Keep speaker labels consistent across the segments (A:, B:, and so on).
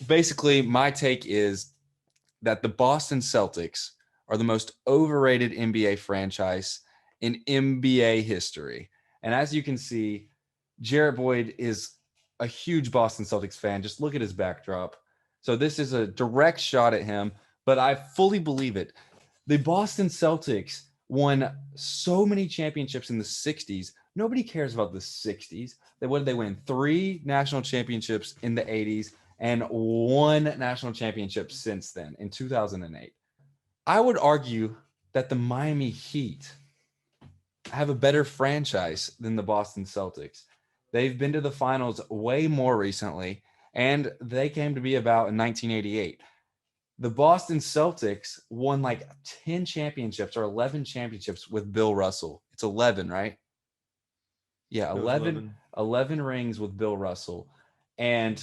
A: basically, my take is that the Boston Celtics are the most overrated NBA franchise in NBA history. And as you can see, Jarrett Boyd is a huge Boston Celtics fan. Just look at his backdrop. So this is a direct shot at him, but I fully believe it. The Boston Celtics won so many championships in the 60s. Nobody cares about the 60s. What did they win? 3 national championships in the 80s and 1 national championship since then in 2008. I would argue that the Miami Heat have a better franchise than the Boston Celtics. They've been to the finals way more recently, and they came to be about in 1988. The Boston Celtics won like 10 championships or 11 championships with Bill Russell. It's 11, right? Yeah,
B: It was
A: 11,
B: 11.
A: 11 rings with Bill Russell. And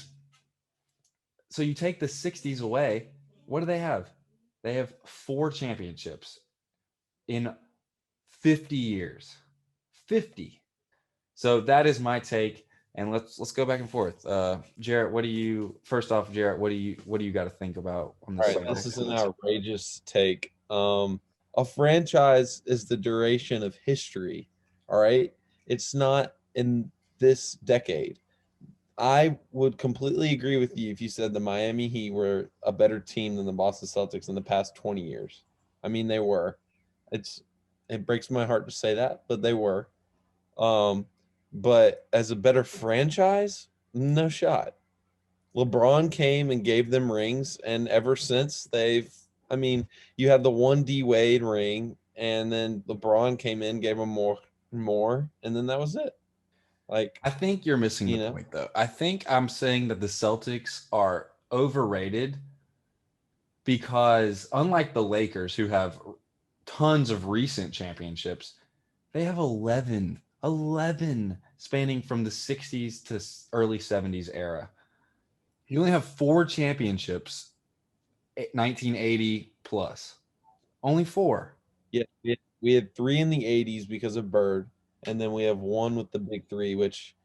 A: so you take the 60s away, what do they have? They have 4 championships in 50 years. 50. So that is my take, and let's go back and forth. Jarrett, what do you first off, Jarrett, what do you got to think about on
C: All
A: this
C: right,
A: subject?
C: this is an outrageous take. A franchise is the duration of history. All right, it's not in this decade. I would completely agree with you if you said the Miami Heat were a better team than the Boston Celtics in the past 20 years. I mean, they were. It's it breaks my heart to say that, but they were. Um, but as a better franchise, no shot. LeBron came and gave them rings, and ever since I mean, you had the one D Wade ring, and then LeBron came in, gave them more, and then that was it. Like,
A: I think you're missing the
C: you know,
A: point though. I think I'm saying that the Celtics are overrated because unlike the Lakers who have tons of recent championships, they have 11 spanning from the 60s to early 70s era. You only have 4 championships 1980 plus. Only 4.
C: yeah, we had three in the '80s because of Bird, and then we have one with the big three, which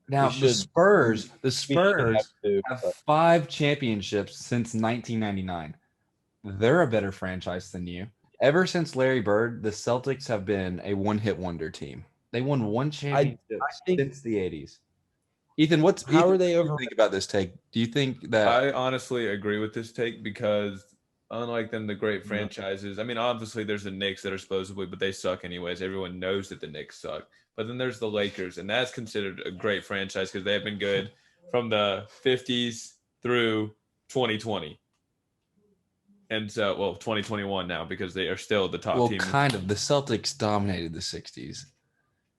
C: we
A: Now the
C: should
A: Spurs, the
C: we should have
A: Spurs
C: two.
A: have
C: But
A: 5 championships since 1999. They're a better franchise than you. Ever since Larry Bird, the Celtics have been a one-hit wonder team. They won 1 championship
C: I think
A: since the 80s. Ethan,
C: how are
A: what
C: they
A: do you
C: over?
A: think about this take? Do you think that
B: I honestly agree with this take because unlike them, the great
C: No.
B: franchises, I mean, obviously there's the Knicks that are supposedly, but they suck anyways. Everyone knows that the Knicks suck. But then there's the Lakers, and that's considered a great franchise because they have been good from the 50s through 2020. And so, well, 2021 now because they are still the top
A: well,
B: team.
A: kind of the Celtics dominated the 60s.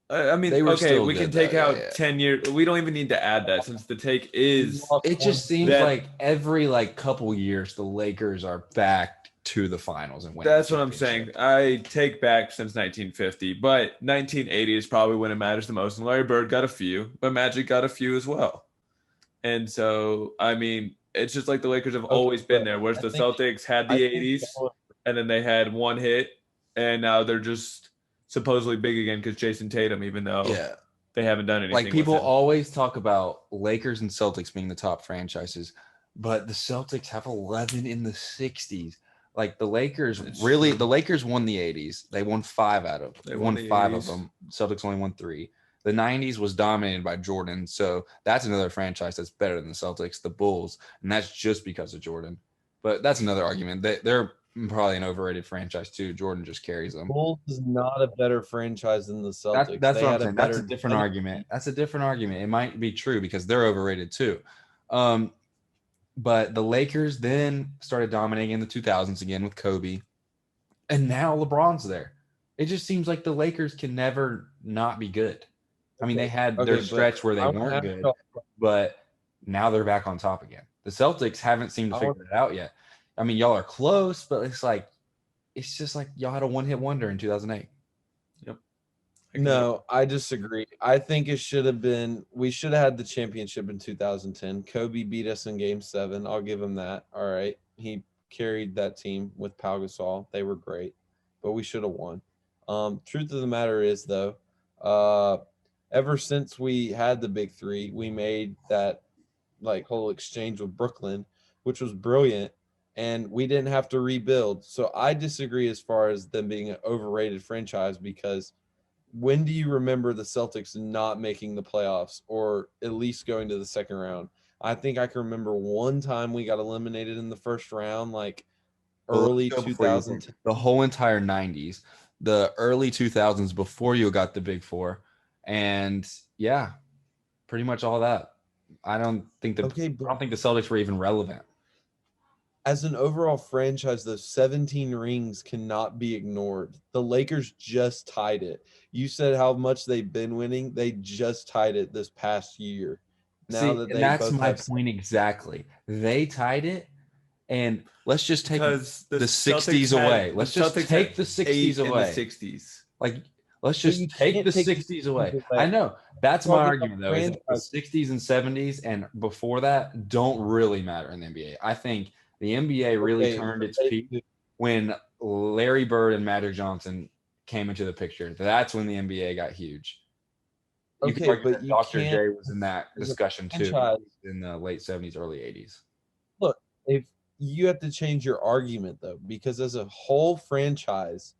B: I mean,
A: They were
B: okay,
A: still
B: we can
A: good though.
B: take
A: Yeah,
B: out
A: yeah.
B: 10 years. We don't even need to add that since the take
C: We
B: is
C: lost
A: It
C: one.
A: just seems
B: that
A: like every like couple years the Lakers are back to the finals and winning the
B: that's what I'm saying.
A: championship.
B: I take back since 1950, but 1980 is probably when it matters the most. And Larry Bird got a few, but Magic got a few as well. And so, I mean, it's just like the Lakers have
C: Okay,
B: always been
C: but
B: there, whereas
C: I
B: the
C: think
B: Celtics had
C: I
B: the
C: think
B: 80s and then they had one hit, and now they're just supposedly big again because Jason Tatum, even though
A: Yeah.
B: they haven't done
A: Like
B: anything with
A: people
B: him.
A: always talk about Lakers and Celtics being the top franchises, but the Celtics have 11 in the 60s. Like
B: It's true.
A: the Lakers won the 80s. They won 5 out of
B: They won
A: won
B: the
A: 5 of
B: 80s.
A: them. Celtics only won 3. The 90s was dominated by Jordan. So that's another franchise that's better than the Celtics, the Bulls, and that's just because of Jordan. But that's another argument. They're probably an overrated franchise too. Jordan just carries them.
C: Bulls is not a better franchise than the Celtics.
A: That's
C: They
A: what I'm
C: had a
A: saying. That's a
C: better
A: different
C: other
A: argument. That's a different argument. It might be true because they're overrated too. Um, but the Lakers then started dominating in the 2000s again with Kobe, and now LeBron's there. It just seems like the Lakers can never not be good. I mean, they
C: okay,
A: had their
C: okay, but
A: stretch where they
C: I want to
A: weren't
C: ask
A: good,
C: y'all.
A: but now they're back on top again. The Celtics haven't seemed to
C: I want,
A: figure it out yet. I mean, y'all are close, but it's just like y'all had a one hit wonder in 2008.
B: Yep. I can
C: no, I disagree. I think it should have been. We should have had the championship in 2010. Kobe beat us in Game 7. I'll give him that. All right, he carried that team with Pau Gasol. They were great, but we should have won. Truth of the matter is, though, uh, ever since we had the big three, we made that like whole exchange with Brooklyn. which was brilliant, and we didn't have to rebuild. So I disagree as far as them being an overrated franchise, because when do you remember the Celtics not making the playoffs or at least going to the second round? I think I can remember one time we got eliminated in the first round, like
A: Well, let's
C: early
A: go before you
C: 2010.
A: the whole entire 90s, the early 2000s before you got the Big Four. And yeah, pretty much all that. I don't think the
C: Okay, but
A: Celtics were even relevant.
C: as an overall franchise, those 17 rings cannot be ignored. The Lakers just tied it. You said how much they've been winning. They just tied it this past year. Now
A: See,
C: that
A: and
C: they
A: that's
C: both
A: my
C: have,
A: point exactly. They tied it, and let's just take
B: Because
A: the
B: Celtics
A: 60s away. Let's just
B: Celtics
A: take
B: had
A: the 60s
B: 8 in the
A: away.
B: 60s.
A: Like, let's
C: But you
A: just take
C: can't
A: the
C: take the
A: 60s
C: 60s
A: away.
C: away.
A: I know. That's my
C: Talking about
A: argument, though, is that the
C: franchise.
A: 60s and 70s and before that don't really matter in the NBA. I think the NBA really
C: Okay,
A: turned its
C: they
A: peak
C: do.
A: when Larry Bird and Magic Johnson came into the picture. That's when the NBA got huge. You could
C: Okay,
A: argue
C: but
A: that
C: you
A: Dr.
C: can't,
A: J was in that
C: as a
A: discussion too
C: franchise,
A: in the late 70s, early 80s.
C: look, if you have to change your argument though, because as a whole franchise,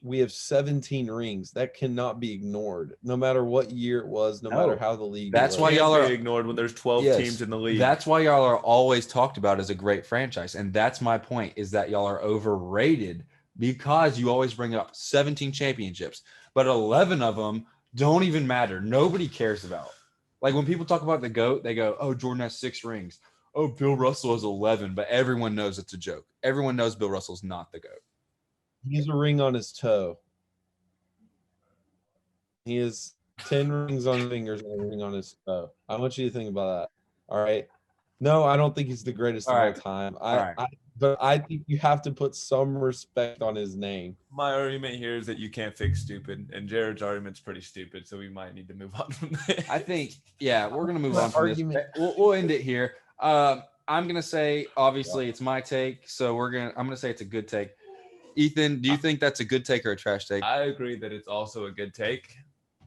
C: we have 17 rings. That cannot be ignored, no matter what year it was, no matter
A: No.
C: how the league
A: That's
C: was.
A: why y'all
B: Can't
A: are
B: be ignored when there's 12
A: yes,
B: teams in the league.
A: that's why y'all are always talked about as a great franchise. And that's my point, is that y'all are overrated because you always bring up 17 championships, but 11 of them don't even matter. Nobody cares about. Like when people talk about the GOAT, they go, oh, Jordan has 6 rings. Oh, Bill Russell has 11, but everyone knows it's a joke. Everyone knows Bill Russell's not the GOAT.
C: He has a ring on his toe. He has 10 rings on his fingers and a ring on his toe. I want you to think about that. All right. No, I don't think he's the greatest
A: All
C: of all
A: right.
C: time.
A: All right.
C: But I think you have to put some respect on his name.
B: My argument here is that you can't fix stupid, and Jared's argument's pretty stupid, so we might need to move on from this.
A: I think, yeah, we're going to move
C: My
A: on from
C: argument-
A: this. We'll end it here. I'm going to say, obviously, it's my take. So I'm going to say it's a good take. Ethan, do you think that's a good take or a trash take?
B: I agree that it's also a good take,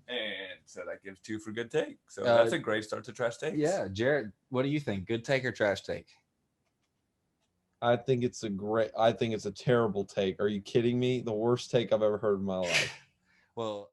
B: and so that gives 2 for good take. So that's a great start to trash takes.
A: Yeah, Jared, what do you think? Good take or trash take?
C: I think it's a terrible take. Are you kidding me? The worst take I've ever heard in my life.
A: Well,